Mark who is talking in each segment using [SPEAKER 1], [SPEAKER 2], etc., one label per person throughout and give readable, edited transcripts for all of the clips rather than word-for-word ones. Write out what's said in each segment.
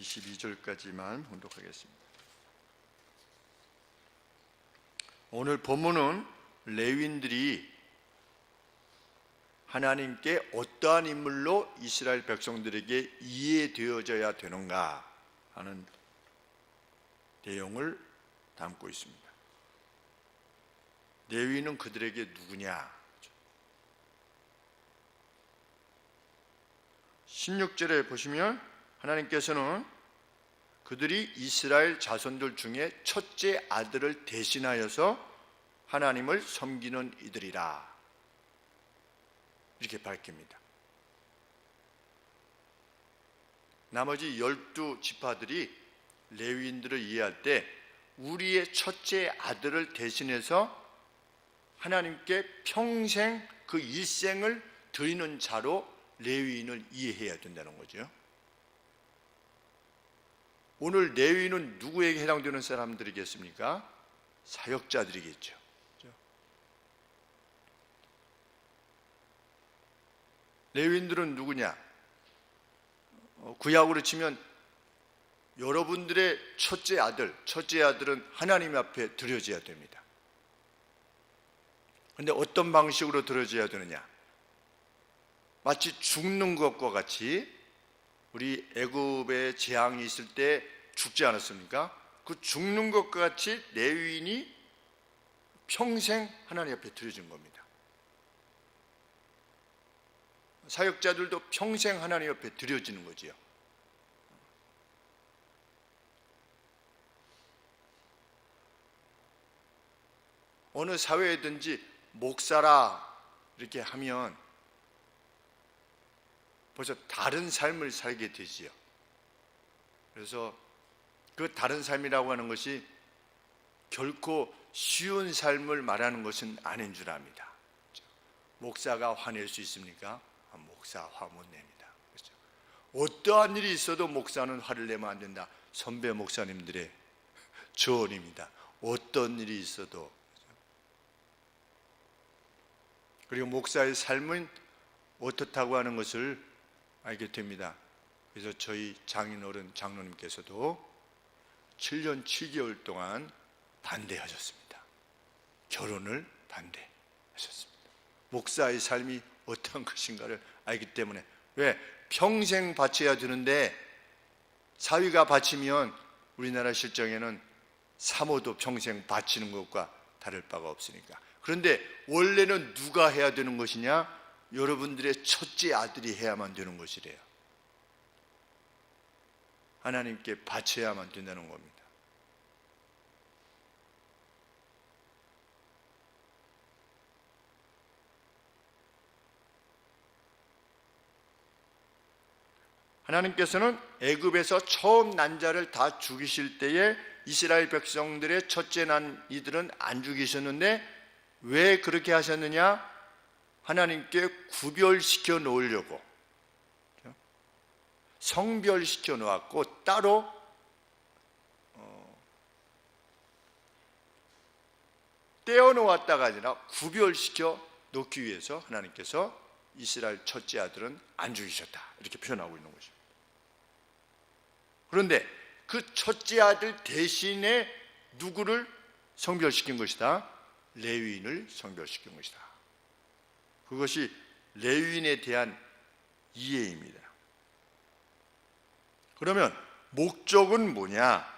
[SPEAKER 1] 22절까지만 혼독하겠습니다. 오늘 본문은 레위인들이 하나님께 어떠한 인물로 이스라엘 백성들에게 이해되어져야 되는가 하는 내용을 담고 있습니다. 레위인은 그들에게 누구냐? 16절에 보시면 하나님께서는 그들이 이스라엘 자손들 중에 첫째 아들을 대신하여서 하나님을 섬기는 이들이라 이렇게 밝힙니다. 나머지 12지파들이 레위인들을 이해할 때 우리의 첫째 아들을 대신해서 하나님께 평생 그 일생을 드리는 자로 레위인을 이해해야 된다는 거죠. 오늘 레위인은 누구에게 해당되는 사람들이겠습니까? 사역자들이겠죠. 레위인들은 누구냐? 구약으로 치면 여러분들의 첫째 아들은 하나님 앞에 드려져야 됩니다. 그런데 어떤 방식으로 드려져야 되느냐? 마치 죽는 것과 같이 우리 애굽에 재앙이 있을 때 죽지 않았습니까? 그 죽는 것과 같이 레위인이 평생 하나님 앞에 드려진 겁니다. 사역자들도 평생 하나님 앞에 드려지는 거지요. 어느 사회에든지 목사라 이렇게 하면 벌써 다른 삶을 살게 되지요. 그래서 그 다른 삶이라고 하는 것이 결코 쉬운 삶을 말하는 것은 아닌 줄 압니다. 목사가 화낼 수 있습니까? 목사 화 못 냅니다. 그렇죠? 어떠한 일이 있어도 목사는 화를 내면 안 된다. 선배 목사님들의 조언입니다. 어떤 일이 있어도. 그리고 목사의 삶은 어떻다고 하는 것을 알게 됩니다. 그래서 저희 장인어른 장로님께서도 7년 7개월 동안 반대하셨습니다. 결혼을 반대하셨습니다. 목사의 삶이 어떤 것인가를 알기 때문에. 왜? 평생 바쳐야 되는데 사위가 바치면 우리나라 실정에는 사모도 평생 바치는 것과 다를 바가 없으니까. 그런데 원래는 누가 해야 되는 것이냐? 여러분들의 첫째 아들이 해야만 되는 것이래요. 하나님께 바쳐야만 된다는 겁니다. 하나님께서는 애굽에서 처음 난 자를 다 죽이실 때에 이스라엘 백성들의 첫째 난 이들은 안 죽이셨는데 왜 그렇게 하셨느냐? 하나님께 구별시켜 놓으려고, 성별시켜 놓았고 따로 떼어 놓았다가 아니라 구별시켜 놓기 위해서 하나님께서 이스라엘 첫째 아들은 안 죽이셨다 이렇게 표현하고 있는 것입니다. 그런데 그 첫째 아들 대신에 누구를 성별시킨 것이다? 레위인을 성별시킨 것이다. 그것이 레위인에 대한 이해입니다. 그러면 목적은 뭐냐?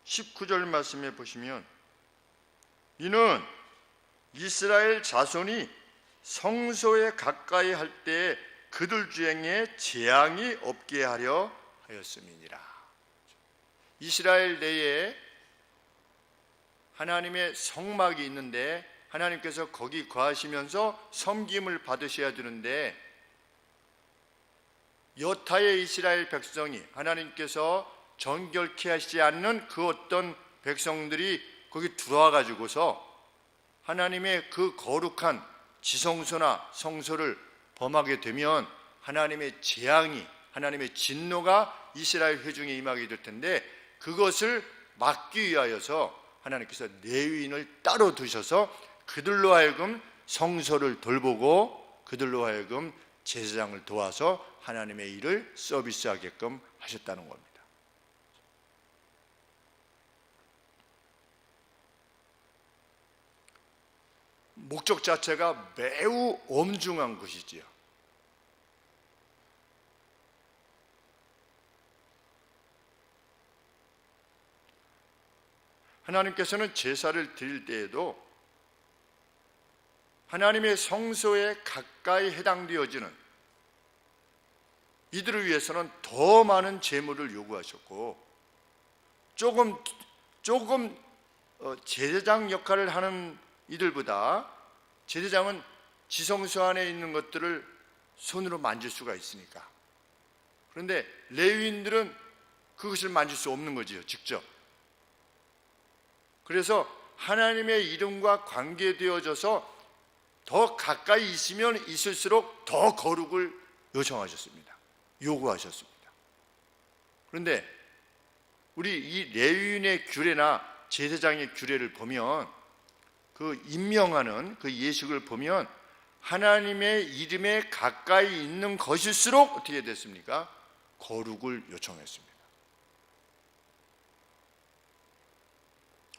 [SPEAKER 1] (19절) 말씀에 보시면 이는 이스라엘 자손이 성소에 가까이 할 때 그들 중에 재앙이 없게 하려 하였음이니라. 이스라엘 내에 하나님의 성막이 있는데 하나님께서 거기 거하시면서 섬김을 받으셔야 되는데 여타의 이스라엘 백성이 하나님께서 정결케 하시지 않는 그 어떤 백성들이 거기 들어와 가지고서 하나님의 그 거룩한 지성소나 성소를 범하게 되면 하나님의 재앙이, 하나님의 진노가 이스라엘 회중에 임하게 될 텐데 그것을 막기 위하여서 하나님께서 레위인을 따로 두셔서 그들로 하여금 성소를 돌보고 그들로 하여금 제사장을 도와서 하나님의 일을 서비스하게끔 하셨다는 겁니다. 목적 자체가 매우 엄중한 것이지요. 하나님께서는 제사를 드릴 때에도 하나님의 성소에 가까이 해당되어지는 이들을 위해서는 더 많은 제물을 요구하셨고, 조금 제사장 역할을 하는 이들보다 제사장은 지성소 안에 있는 것들을 손으로 만질 수가 있으니까. 그런데 레위인들은 그것을 만질 수 없는 거지요, 직접. 그래서 하나님의 이름과 관계되어져서 더 가까이 있으면 있을수록 더 거룩을 요청하셨습니다. 요구하셨습니다. 그런데 우리 이 레위인의 규례나 제사장의 규례를 보면, 그 임명하는 그 예식을 보면 하나님의 이름에 가까이 있는 것일수록 어떻게 됐습니까? 거룩을 요청했습니다.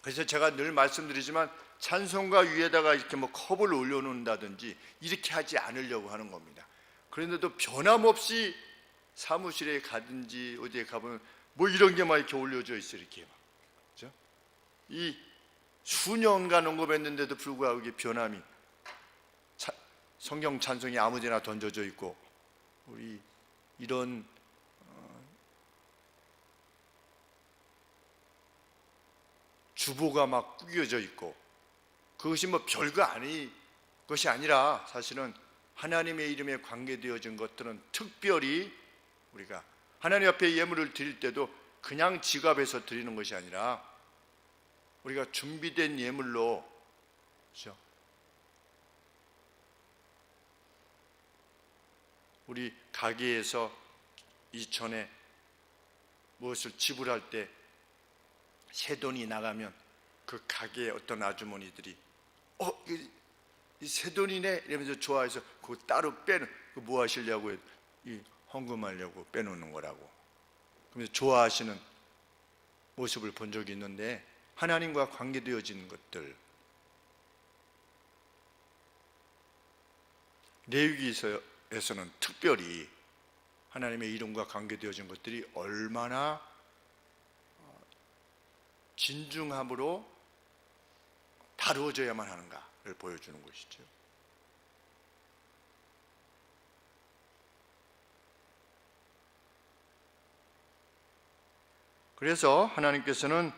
[SPEAKER 1] 그래서 제가 늘 말씀드리지만 찬송가 위에다가 이렇게 뭐 컵을 올려놓는다든지 이렇게 하지 않으려고 하는 겁니다. 그런데도 변함없이 사무실에 가든지 어디에 가보면 뭐 이런 게 막 이렇게 올려져 있어요. 이렇게 막. 그렇죠? 이 수년간 언급했는데도 불구하고 이게 변함이, 성경 찬송이 아무데나 던져져 있고, 우리 이런 주보가 막 꾸겨져 있고, 그것이 뭐 별거 아닌 것이 아니라 사실은 하나님의 이름에 관계되어진 것들은 특별히 우리가 하나님 앞에 예물을 드릴 때도 그냥 지갑에서 드리는 것이 아니라 우리가 준비된 예물로, 그렇죠? 우리 가게에서 이전에 무엇을 지불할 때 새 돈이 나가면 그 가게의 어떤 아주머니들이 이 새 돈이네 이러면서 좋아해서 그거 따로 빼는, 뭐 하시려고, 이 헌금하려고 빼놓는 거라고. 그러면서 좋아하시는 모습을 본 적이 있는데, 하나님과 관계되어진 것들, 레위기에서는 특별히 하나님의 이름과 관계되어진 것들이 얼마나 진중함으로 다루어져야만 하는가를 보여주는 것이죠. 그래서 하나님께서는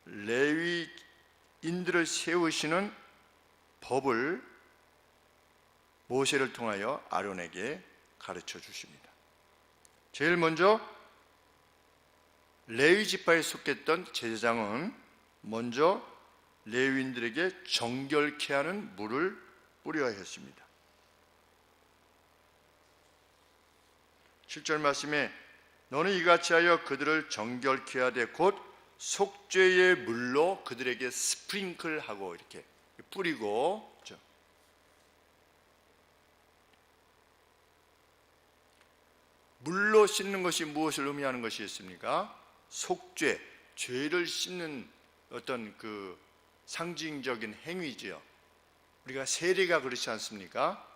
[SPEAKER 1] 레위인들을 세우시는 법을 모세를 통하여 아론에게 가르쳐 주십니다. 제일 먼저 레위 지파에 속했던 제사장은 먼저 레위인들에게 정결케 하는 물을 뿌려야 했습니다. 7절 말씀에 너는 이같이 하여 그들을 정결케 하되 곧 속죄의 물로 그들에게 스프링클하고 이렇게 뿌리고, 그렇죠? 물로 씻는 것이 무엇을 의미하는 것이겠습니까? 속죄, 죄를 씻는 어떤 그 상징적인 행위지요. 우리가 세례가 그렇지 않습니까?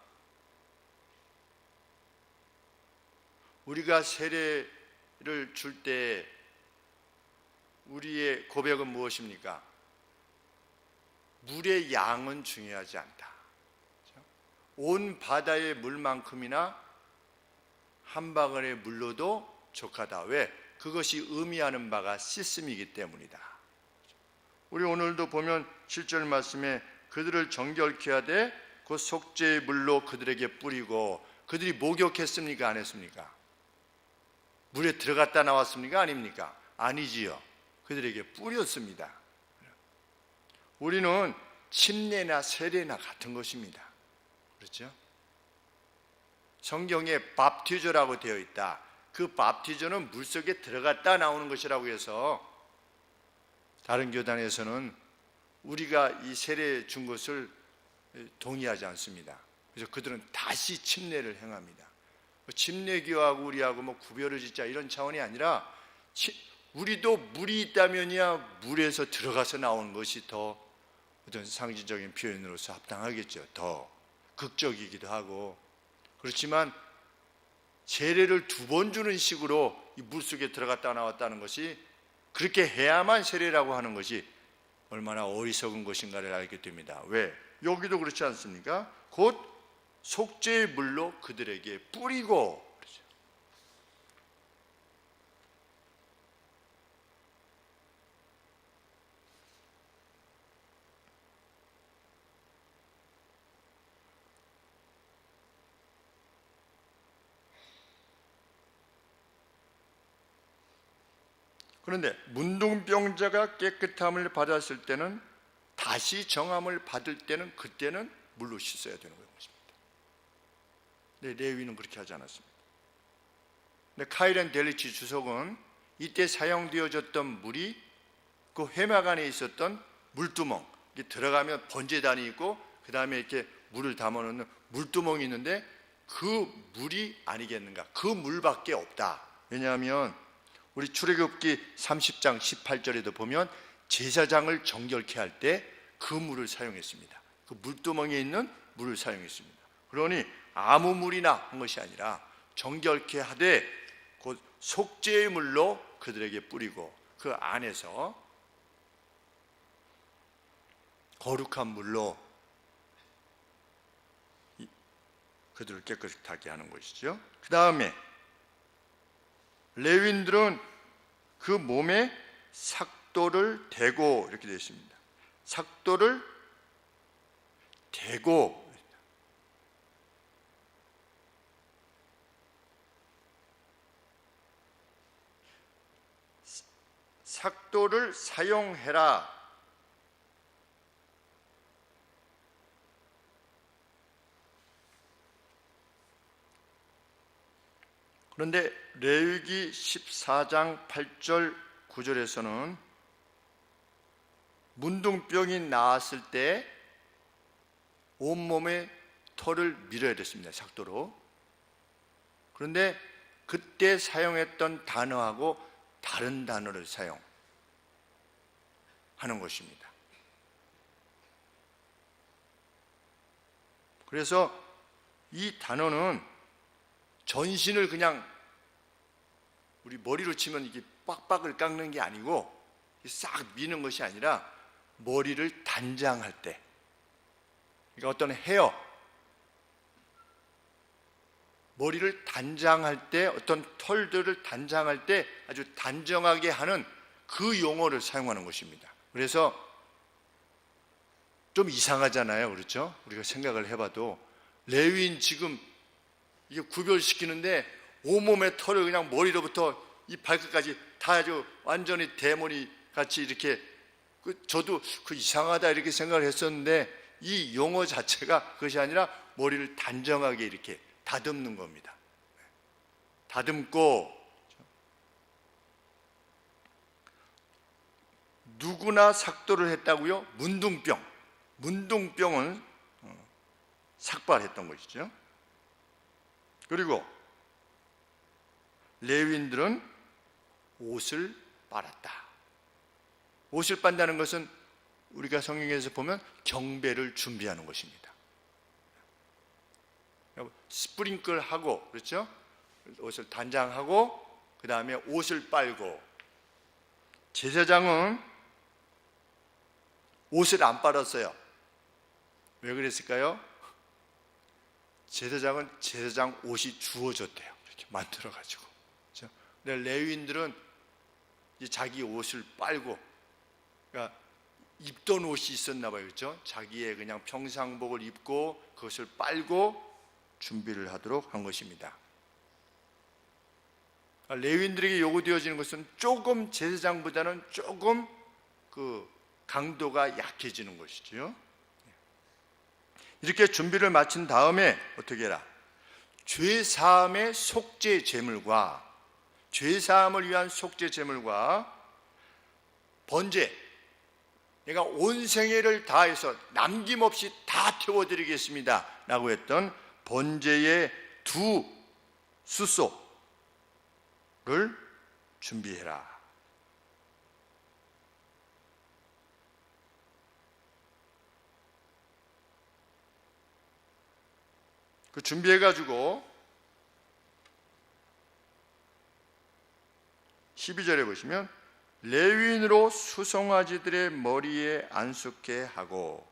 [SPEAKER 1] 우리가 세례를 줄 때 우리의 고백은 무엇입니까? 물의 양은 중요하지 않다. 온 바다의 물만큼이나 한 방울의 물로도 족하다. 왜? 그것이 의미하는 바가 씻음이기 때문이다. 우리 오늘도 보면 7절 말씀에 그들을 정결케 하되 그 속죄의 물로 그들에게 뿌리고, 그들이 목욕했습니까? 안 했습니까? 물에 들어갔다 나왔습니까? 아닙니까? 아니지요. 그들에게 뿌렸습니다. 우리는 침례나 세례나 같은 것입니다. 그렇죠? 성경에 밥티저라고 되어 있다. 그 밥티저는 물속에 들어갔다 나오는 것이라고 해서 다른 교단에서는 우리가 이 세례 준 것을 동의하지 않습니다. 그래서 그들은 다시 침례를 행합니다. 침례교하고 우리하고 뭐 구별을 짓자 이런 차원이 아니라 우리도 물이 있다면야 물에서 들어가서 나오는 것이 더 어떤 상징적인 표현으로서 합당하겠죠. 더 극적이기도 하고. 그렇지만 세례를 2번 주는 식으로 이 물속에 들어갔다 나왔다는 것이, 그렇게 해야만 세례라고 하는 것이 얼마나 어리석은 것인가를 알게 됩니다. 왜? 여기도 그렇지 않습니까? 곧 속죄의 물로 그들에게 뿌리고. 그렇죠. 그런데 문둥병자가 깨끗함을 받았을 때는, 다시 정함을 받을 때는, 그때는 물로 씻어야 되는 것입니다. 근데 레위는 그렇게 하지 않았습니다. 근데 카이렌 델리치 주석은 이때 사용되어졌던 물이 그 회막 안에 있었던 물두멍, 들어가면 번제단이 있고 그 다음에 이렇게 물을 담아놓는 물두멍이 있는데 그 물이 아니겠는가? 그 물밖에 없다. 왜냐하면 우리 출애굽기 30장 18절에도 보면 제사장을 정결케 할 때 그 물을 사용했습니다. 그 물두멍에 있는 물을 사용했습니다. 그러니 아무 물이나 한 것이 아니라 정결케 하되 곧 속죄의 물로 그들에게 뿌리고 그 안에서 거룩한 물로 그들을 깨끗하게 하는 것이죠. 그 다음에 레위인들은 그 몸에 삭도를 대고, 이렇게 되어 있습니다. 삭도를 대고, 삭도를 사용해라. 그런데 레위기 14장 8절 9절에서는 문둥병이 나았을 때 온몸에 털을 밀어야 됐습니다. 삭도로. 그런데 그때 사용했던 단어하고 다른 단어를 사용하는 것입니다. 그래서 이 단어는 전신을 그냥 우리 머리로 치면 이게 빡빡을 깎는 게 아니고 싹 미는 것이 아니라 머리를 단장할 때, 그러니까 어떤 머리를 단장할 때, 어떤 털들을 단장할 때 아주 단정하게 하는 그 용어를 사용하는 것입니다. 그래서 좀 이상하잖아요. 그렇죠? 우리가 생각을 해봐도 레위인 지금 이게 구별시키는데 온몸의 털을 그냥 머리로부터 이 발끝까지 다 아주 완전히 대머리 같이 이렇게, 저도 그 이상하다 이렇게 생각을 했었는데 이 용어 자체가 그것이 아니라 머리를 단정하게 이렇게 다듬는 겁니다. 다듬고, 누구나 삭도를 했다고요? 문둥병은 삭발했던 것이죠. 그리고 레위인들은 옷을 빨았다. 옷을 빤다는 것은 우리가 성경에서 보면 경배를 준비하는 것입니다. 스프링클하고, 그렇죠? 옷을 단장하고 그 다음에 옷을 빨고. 제사장은 옷을 안 빨았어요. 왜 그랬을까요? 제사장은 제사장 옷이 주어졌대요. 이렇게 만들어가지고. 그렇죠? 근데 레위인들은 자기 옷을 빨고, 그러니까 입던 옷이 있었나 봐요. 그렇죠? 자기의 그냥 평상복을 입고 그것을 빨고 준비를 하도록 한 것입니다. 레위인들에게 요구되어지는 것은 조금 제사장보다는 조금 그 강도가 약해지는 것이죠. 이렇게 준비를 마친 다음에 어떻게 해라? 죄사함의 속죄 제물과, 죄사함을 위한 속죄 제물과 번제, 내가 온 생애를 다해서 남김없이 다 태워드리겠습니다 라고 했던 번제의 두 수소를 준비해라. 그 준비해가지고 12절에 보시면 레위인으로 수송아지들의 머리에 안수케 하고,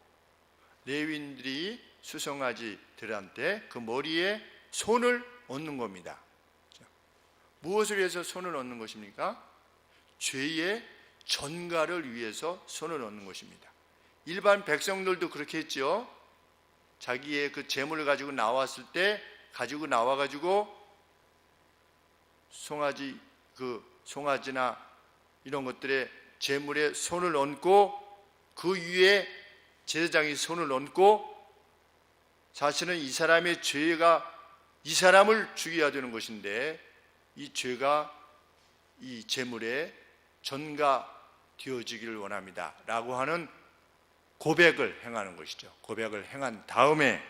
[SPEAKER 1] 레위인들이 수송아지들한테 그 머리에 손을 얹는 겁니다. 무엇을 위해서 손을 얹는 것입니까? 죄의 전가를 위해서 손을 얹는 것입니다. 일반 백성들도 그렇게 했죠. 자기의 그 재물을 가지고 나왔을 때 가지고 나와가지고 송아지나 이런 것들의 재물에 손을 얹고 그 위에 제사장이 손을 얹고, 사실은 이 사람의 죄가 이 사람을 죽여야 되는 것인데 이 죄가 이 재물에 전가되어지기를 원합니다 라고 하는 고백을 행하는 것이죠. 고백을 행한 다음에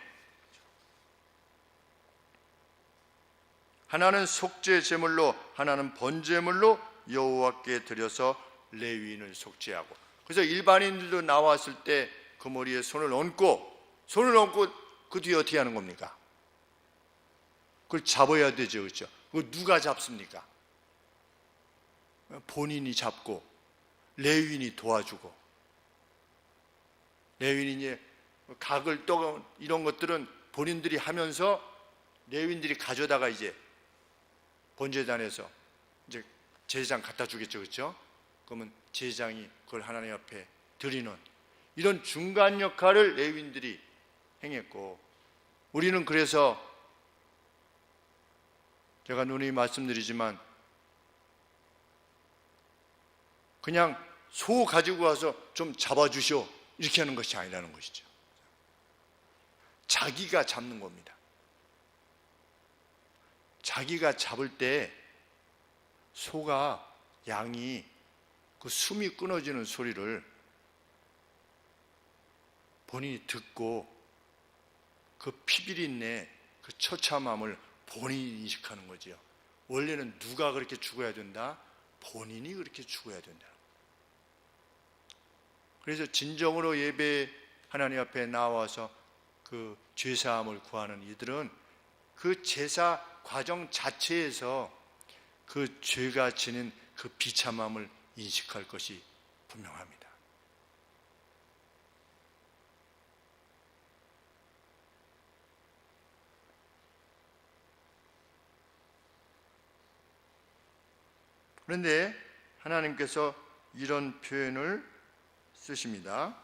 [SPEAKER 1] 하나는 속죄 제물로 하나는 번제물로 여호와께 드려서 레위인을 속죄하고, 그래서 일반인들도 나왔을 때 그 머리에 손을 얹고 그 뒤에 어떻게 하는 겁니까? 그걸 잡아야 되죠. 그렇죠? 그걸 누가 잡습니까? 본인이 잡고 레위인이 도와주고, 레위인이 이제 각을 떠 이런 것들은 본인들이 하면서 레위인들이 가져다가 이제 번제단에서 이제 제사장 갖다 주겠죠. 그렇죠? 그러면 제사장이 그걸 하나님 앞에 드리는 이런 중간 역할을 레위인들이 행했고, 우리는 그래서 제가 누누이 말씀드리지만 그냥 소 가지고 와서 좀 잡아주시오 이렇게 하는 것이 아니라는 것이죠. 자기가 잡는 겁니다. 자기가 잡을 때 소가, 양이 그 숨이 끊어지는 소리를 본인이 듣고 그 피비린내, 그 처참함을 본인이 인식하는 거지요. 원래는 누가 그렇게 죽어야 된다? 본인이 그렇게 죽어야 된다. 그래서 진정으로 예배 하나님 앞에 나와서 그 죄사함을 구하는 이들은 그 제사 과정 자체에서 그 죄가 지닌 그 비참함을 인식할 것이 분명합니다. 그런데 하나님께서 이런 표현을 쓰십니다.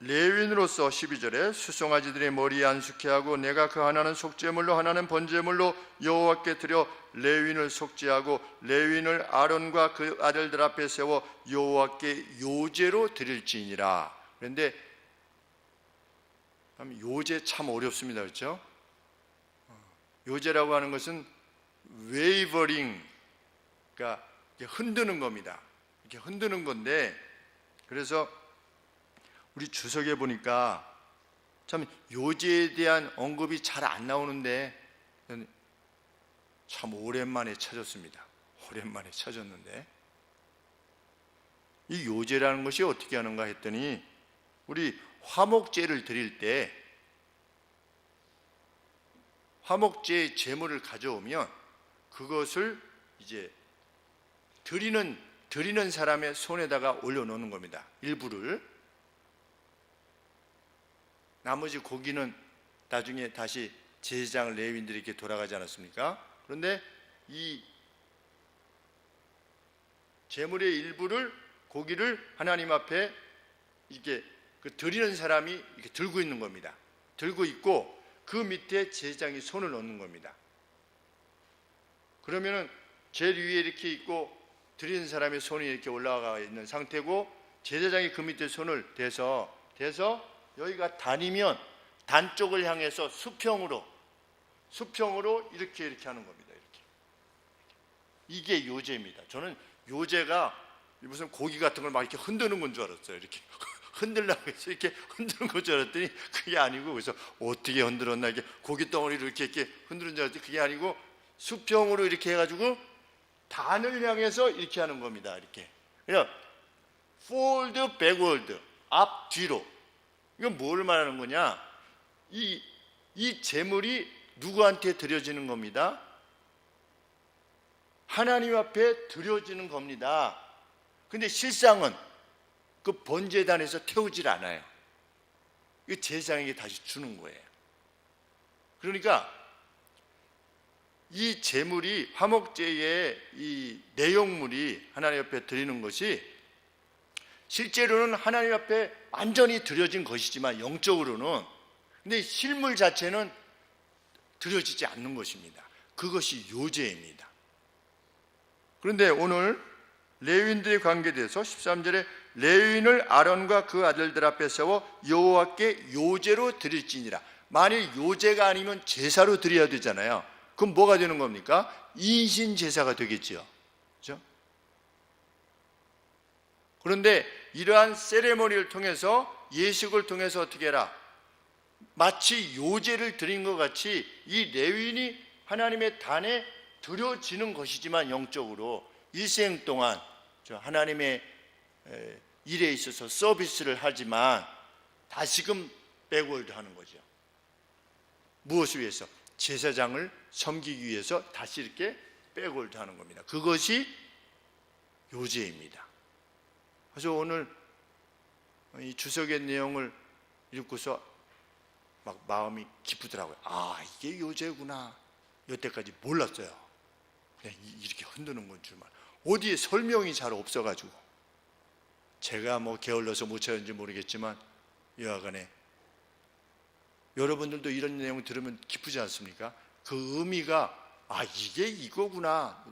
[SPEAKER 1] 레위인으로서 12절에 수송아지들의 머리에 안수케 하고 내가 그 하나는 속죄물로 하나는 번제물로 여호와께 드려 레위인을 속죄하고 레위인을 아론과 그 아들들 앞에 세워 여호와께 요제로 드릴지니라. 그런데 요제 참 어렵습니다. 그렇죠? 요제라고 하는 것은 웨이버링, 그러니까 흔드는 겁니다. 이렇게 흔드는 건데, 그래서 우리 주석에 보니까 참 요제에 대한 언급이 잘 안 나오는데 참 오랜만에 찾았습니다. 오랜만에 찾았는데 이 요제라는 것이 어떻게 하는가 했더니, 우리 화목제를 드릴 때 화목제의 제물을 가져오면 그것을 이제 드리는 사람의 손에다가 올려놓는 겁니다. 일부를. 나머지 고기는 나중에 다시 제사장 레위인들에게 돌아가지 않았습니까? 그런데 이 제물의 일부를, 고기를 하나님 앞에 이렇게 그 드리는 사람이 이렇게 들고 있는 겁니다. 들고 있고 그 밑에 제사장이 손을 넣는 겁니다. 그러면은 제일 위에 이렇게 있고 드리는 사람의 손이 이렇게 올라가 있는 상태고, 제사장이 그 밑에 손을 대서 여기가 단이면 단 쪽을 향해서 수평으로 이렇게 하는 겁니다. 이렇게. 이게 요제입니다. 저는 요제가 무슨 고기 같은 걸 막 이렇게 흔드는 건 줄 알았어요. 이렇게 흔들라고 해서 이렇게 흔드는 건 줄 알았더니 그게 아니고, 그래서 어떻게 흔들었나, 이게 고기 덩어리를 이렇게 흔드는 줄 알았더니 그게 아니고 수평으로 이렇게 해가지고 단을 향해서 이렇게 하는 겁니다. 이렇게 그냥 forward, backward, 앞 뒤로. 이건 뭘 말하는 거냐? 이 제물이 누구한테 드려지는 겁니다? 하나님 앞에 드려지는 겁니다. 근데 실상은 그 번제단에서 태우질 않아요. 이 제사장에게 다시 주는 거예요. 그러니까 이 제물이, 화목제의 이 내용물이 하나님 앞에 드리는 것이 실제로는 하나님 앞에 완전히 드려진 것이지만 영적으로는, 근데 실물 자체는 드려지지 않는 것입니다. 그것이 요제입니다. 그런데 오늘 레위인들의 관계에 대해서 13절에 레위인을 아론과 그 아들들 앞에 세워 여호와께 요제로 드릴지니라. 만일 요제가 아니면 제사로 드려야 되잖아요. 그럼 뭐가 되는 겁니까? 인신 제사가 되겠죠. 그렇죠? 그런데 이러한 세레모니를 통해서, 예식을 통해서 어떻게 해라? 마치 요제를 드린 것 같이 이 레위인이 하나님의 단에 드려지는 것이지만 영적으로 일생 동안 하나님의 일에 있어서 서비스를 하지만 다시금 백월드 하는 거죠. 무엇을 위해서? 제사장을 섬기기 위해서 다시 이렇게 백월드 하는 겁니다. 그것이 요제입니다. 그래서 오늘 이 주석의 내용을 읽고서 막 마음이 기쁘더라고요. 아, 이게 요제구나. 여태까지 몰랐어요. 그냥 이렇게 흔드는 건 줄만. 어디에 설명이 잘 없어가지고, 제가 뭐 게을러서 못 찾았는지 모르겠지만 여하간에 여러분들도 이런 내용 들으면 기쁘지 않습니까? 그 의미가, 아, 이게 이거구나.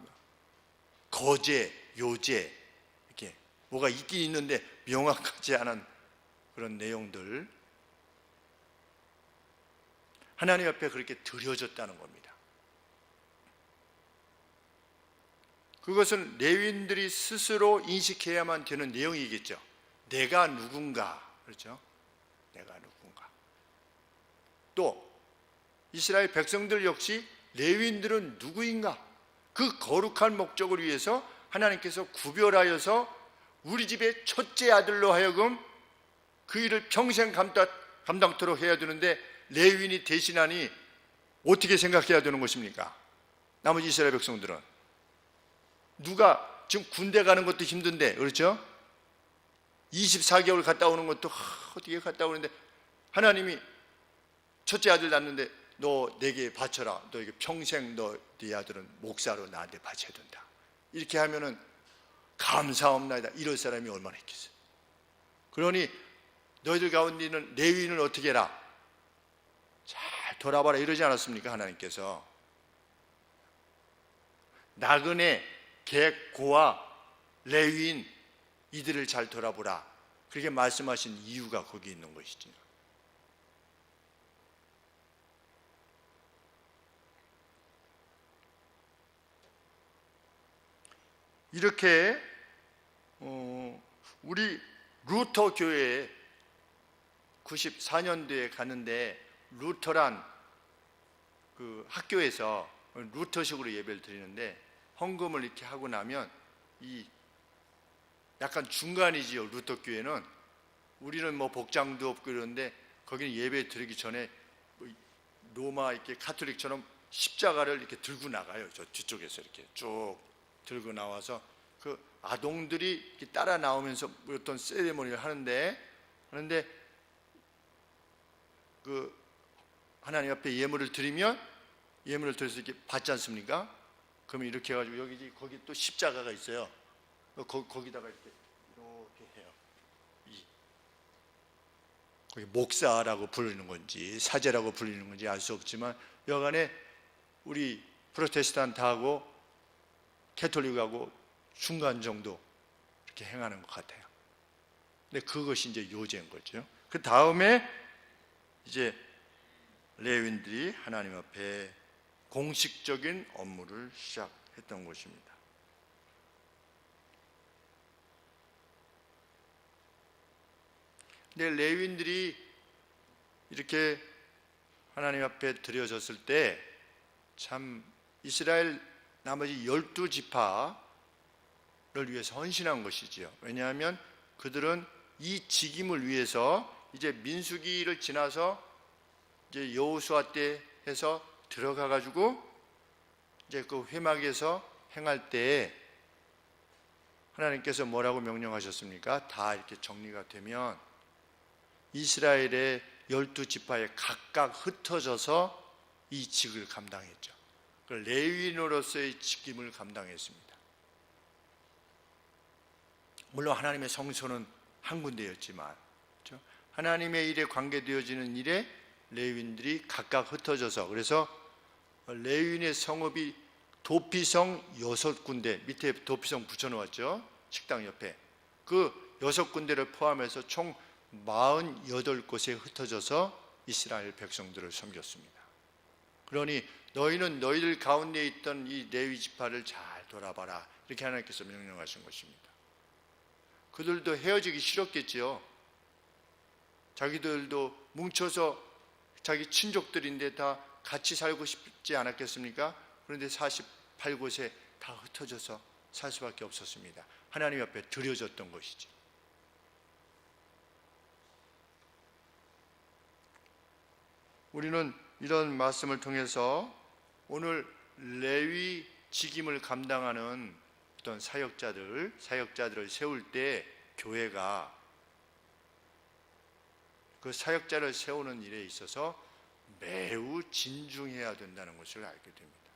[SPEAKER 1] 거제, 요제, 이렇게 뭐가 있긴 있는데 명확하지 않은 그런 내용들, 하나님 앞에 그렇게 드려졌다는 겁니다. 그것은 레위인들이 스스로 인식해야만 되는 내용이겠죠. 내가 누군가, 그렇죠? 내가 누군가. 또 이스라엘 백성들 역시 레위인들은 누구인가? 그 거룩한 목적을 위해서 하나님께서 구별하여서 우리 집의 첫째 아들로 하여금 그 일을 평생 감당토록 해야 되는데, 레위인이 대신하니 어떻게 생각해야 되는 것입니까? 나머지 이스라엘 백성들은 누가 지금 군대 가는 것도 힘든데, 그렇죠? 24개월 갔다 오는 것도 어떻게 갔다 오는데, 하나님이 첫째 아들 낳는데 너 내게 바쳐라. 너에게 평생 네 아들은 목사로 나한테 바쳐야 된다. 이렇게 하면은 감사합니다. 이럴 사람이 얼마나 있겠어요. 그러니 너희들 가운데 있는 레위인을 어떻게 해라? 잘 돌아봐라. 이러지 않았습니까? 하나님께서. 나그네, 객, 고아, 레위인 이들을 잘 돌아보라. 그렇게 말씀하신 이유가 거기 있는 것이죠. 이렇게 우리 루터 교회에 94년도에 가는데, 루터란 그 학교에서 루터식으로 예배를 드리는데, 헌금을 이렇게 하고 나면 이 약간 중간이지요. 루터 교회는 우리는 뭐 복장도 없고 이런데, 거기는 예배 드리기 전에 로마 이렇게 카톨릭처럼 십자가를 이렇게 들고 나가요. 저 뒤쪽에서 이렇게 쭉 들고 나와서 그 아동들이 이렇게 따라 나오면서 어떤 세레모니를 하는데 그 하나님 앞에 예물을 드리면, 예물을 드려서 이렇게 받지 않습니까? 그러면 이렇게 해가지고 거기 또 십자가가 있어요. 거기다가 이렇게 해요. 거기 목사라고 부르는 건지 사제라고 부르는 건지 알 수 없지만, 여간에 우리 프로테스탄트하고 캐톨릭하고 중간 정도 이렇게 행하는 것 같아요. 근데 그것이 이제 요제인 거죠. 그 다음에 이제 레위인들이 하나님 앞에 공식적인 업무를 시작했던 것입니다. 근데 레위인들이 이렇게 하나님 앞에 드려졌을 때 참 이스라엘 나머지 12지파를 위해서 헌신한 것이지요. 왜냐하면 그들은 이 직임을 위해서 이제 민수기를 지나서 이제 여호수아 때 해서 들어가 가지고 이제 그 회막에서 행할 때 하나님께서 뭐라고 명령하셨습니까? 다 이렇게 정리가 되면 이스라엘의 12지파에 각각 흩어져서 이 직을 감당했죠. 레위인으로서의 직임을 감당했습니다. 물론 하나님의 성소는 한 군데였지만, 그렇죠? 하나님의 일에 관계되어지는 일에 레위인들이 각각 흩어져서, 그래서 레위인의 성읍이 도피성 6군데, 밑에 도피성 붙여놓았죠. 식당 옆에. 그 6군데를 포함해서 총 48곳에 흩어져서 이스라엘 백성들을 섬겼습니다. 그러니 너희는 너희들 가운데 있던 이 레위 지파를 잘 돌아봐라, 이렇게 하나님께서 명령하신 것입니다. 그들도 헤어지기 싫었겠지요. 자기들도 뭉쳐서 자기 친족들인데 다 같이 살고 싶지 않았겠습니까? 그런데 48곳에 다 흩어져서 살 수밖에 없었습니다. 하나님 앞에 드려졌던 것이죠. 우리는 이런 말씀을 통해서 오늘 레위 직임을 감당하는 어떤 사역자들을 세울 때 교회가 그 사역자를 세우는 일에 있어서 매우 진중해야 된다는 것을 알게 됩니다.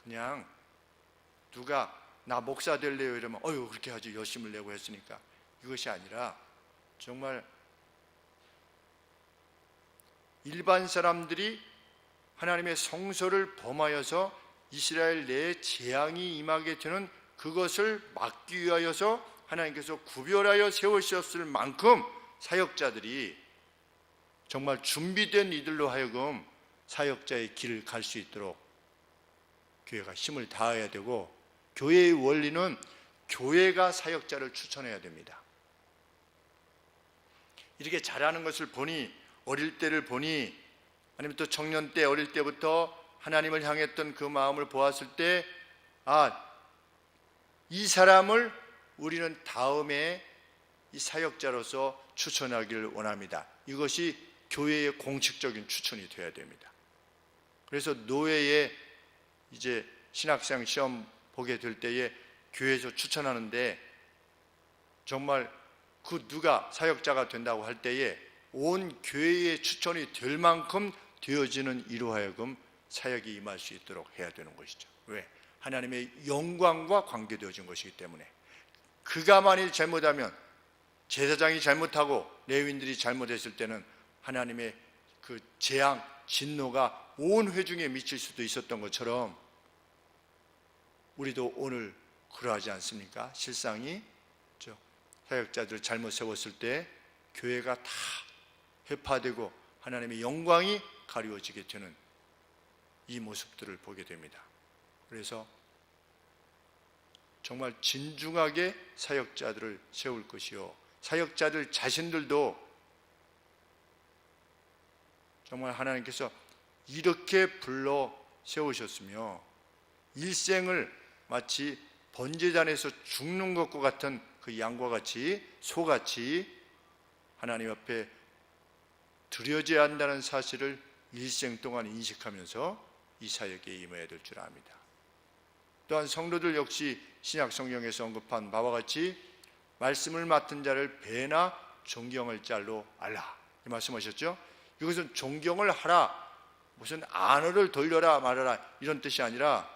[SPEAKER 1] 그냥 누가 나 목사 될래요 이러면 어휴 그렇게 하지, 열심을 내고 했으니까, 이것이 아니라 정말 일반 사람들이 하나님의 성소를 범하여서 이스라엘 내에 재앙이 임하게 되는 그것을 막기 위하여서 하나님께서 구별하여 세우셨을 만큼 사역자들이 정말 준비된 이들로 하여금 사역자의 길을 갈 수 있도록 교회가 힘을 다해야 되고, 교회의 원리는 교회가 사역자를 추천해야 됩니다. 이렇게 잘하는 것을 보니, 어릴 때를 보니, 아니면 또 청년 때 어릴 때부터 하나님을 향했던 그 마음을 보았을 때, 이 사람을 우리는 다음에 이 사역자로서 추천하기를 원합니다. 이것이 교회의 공식적인 추천이 되어야 됩니다. 그래서 노예에 이제 신학생 시험 보게 될 때에 교회에서 추천하는데, 정말 그 누가 사역자가 된다고 할 때에 온 교회의 추천이 될 만큼 되어지는 이로 하여금 사역이 임할 수 있도록 해야 되는 것이죠. 왜? 하나님의 영광과 관계되어진 것이기 때문에. 그가 만일 잘못하면, 제사장이 잘못하고 레위인들이 잘못했을 때는 하나님의 그 재앙, 진노가 온 회중에 미칠 수도 있었던 것처럼 우리도 오늘 그러하지 않습니까? 실상이 사역자들을 잘못 세웠을 때 교회가 다 회파되고 하나님의 영광이 가리워지게 되는 이 모습들을 보게 됩니다. 그래서 정말 진중하게 사역자들을 세울 것이요, 사역자들 자신들도 정말 하나님께서 이렇게 불러 세우셨으며 일생을 마치 번제단에서 죽는 것과 같은 그 양과 같이, 소같이 하나님 앞에 드려져야 한다는 사실을 일생 동안 인식하면서 이 사역에 임해야 될 줄 압니다. 또한 성도들 역시 신약 성경에서 언급한 바와 같이 말씀을 맡은 자를 배나 존경할 자로 알라, 이 말씀하셨죠. 이것은 존경을 하라, 무슨 안어를 돌려라 말아라 이런 뜻이 아니라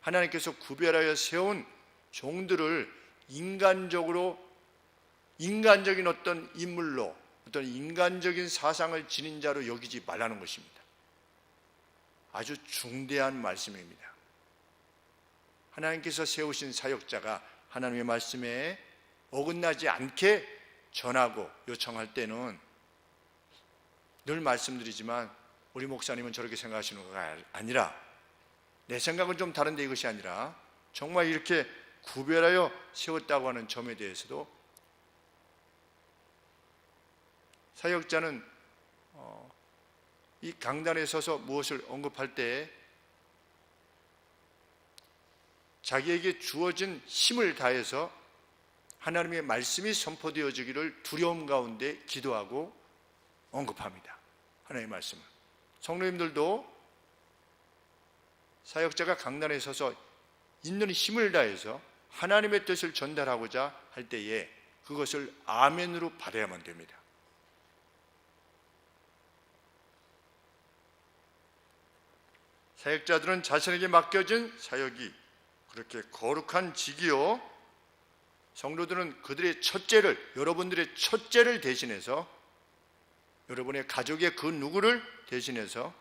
[SPEAKER 1] 하나님께서 구별하여 세운 종들을 인간적인 어떤 인물로, 어떤 인간적인 사상을 지닌 자로 여기지 말라는 것입니다. 아주 중대한 말씀입니다. 하나님께서 세우신 사역자가 하나님의 말씀에 어긋나지 않게 전하고 요청할 때는 늘 말씀드리지만 우리 목사님은 저렇게 생각하시는 거가 아니라, 내 생각은 좀 다른데 이것이 아니라 정말 이렇게 구별하여 세웠다고 하는 점에 대해서도 사역자는 이 강단에 서서 무엇을 언급할 때 자기에게 주어진 힘을 다해서 하나님의 말씀이 선포되어지기를 두려움 가운데 기도하고 언급합니다. 하나님의 말씀을. 성도님들도 사역자가 강단에 서서 있는 힘을 다해서 하나님의 뜻을 전달하고자 할 때에 그것을 아멘으로 받아야만 됩니다. 사역자들은 자신에게 맡겨진 사역이 그렇게 거룩한 직이요, 성도들은 그들의 첫째를, 여러분들의 첫째를 대신해서, 여러분의 가족의 그 누구를 대신해서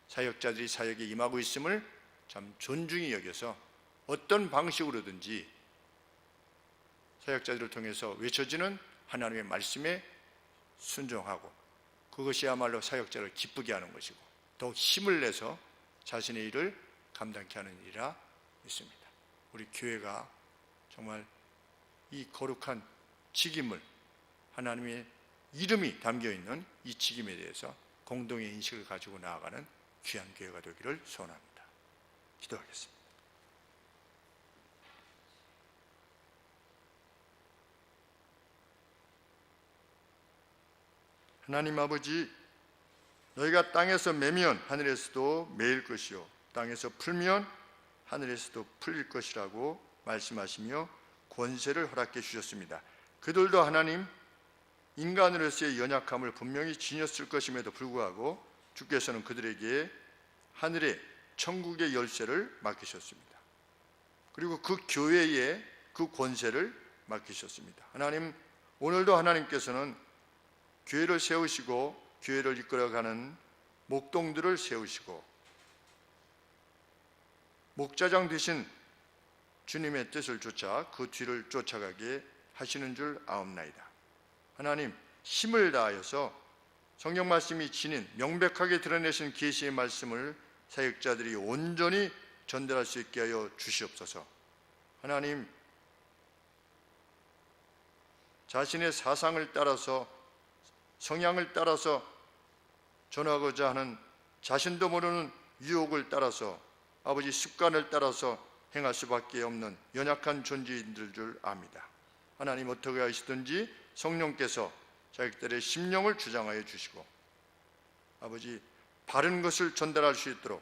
[SPEAKER 1] 사역자들이 사역에 임하고 있음을 참 존중히 여겨서 어떤 방식으로든지 사역자들을 통해서 외쳐지는 하나님의 말씀에 순종하고, 그것이야말로 사역자를 기쁘게 하는 것이고 더욱 힘을 내서 자신의 일을 감당케 하는 일이라 믿습니다. 우리 교회가 정말 이 거룩한 직임을, 하나님의 이름이 담겨있는 이 직임에 대해서 공동의 인식을 가지고 나아가는 귀한 교회가 되기를 소원합니다. 기도하겠습니다. 하나님 아버지, 너희가 땅에서 매면 하늘에서도 매일 것이요 땅에서 풀면 하늘에서도 풀릴 것이라고 말씀하시며 권세를 허락해 주셨습니다. 그들도 하나님, 인간으로서의 연약함을 분명히 지녔을 것임에도 불구하고 주께서는 그들에게 하늘의 천국의 열쇠를 맡기셨습니다. 그리고 그 교회에 그 권세를 맡기셨습니다. 하나님, 오늘도 하나님께서는 교회를 세우시고 교회를 이끌어가는 목동들을 세우시고 목자장 되신 주님의 뜻을 쫓아 그 뒤를 쫓아가게 하시는 줄 아옵나이다. 하나님, 힘을 다하여서 성경 말씀이 지닌 명백하게 드러내신 계시의 말씀을 사역자들이 온전히 전달할 수 있게 하여 주시옵소서. 하나님, 자신의 사상을 따라서, 성향을 따라서 전하고자 하는 자신도 모르는 유혹을 따라서, 아버지 습관을 따라서 행할 수밖에 없는 연약한 존재인들 줄 압니다. 하나님, 어떻게 하시든지 성령께서 자기들의 심령을 주장하여 주시고 아버지 바른 것을 전달할 수 있도록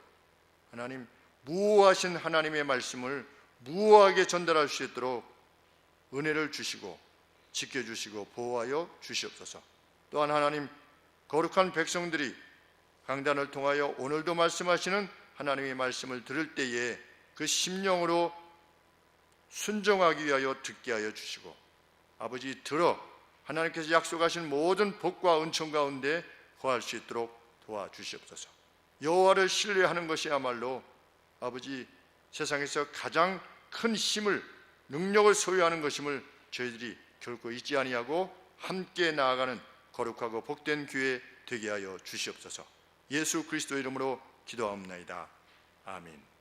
[SPEAKER 1] 하나님, 무호하신 하나님의 말씀을 무호하게 전달할 수 있도록 은혜를 주시고 지켜주시고 보호하여 주시옵소서. 또한 하나님, 거룩한 백성들이 강단을 통하여 오늘도 말씀하시는 하나님의 말씀을 들을 때에 그 심령으로 순종하기 위하여 듣게 하여 주시고 아버지 들어 하나님께서 약속하신 모든 복과 은총 가운데 거할 수 있도록 도와주시옵소서. 여호와를 신뢰하는 것이야말로 아버지 세상에서 가장 큰 힘을, 능력을 소유하는 것임을 저희들이 결코 잊지 아니하고 함께 나아가는 거룩하고 복된 교회 되게 하여 주시옵소서. 예수 그리스도 이름으로 기도하옵나이다. 아멘.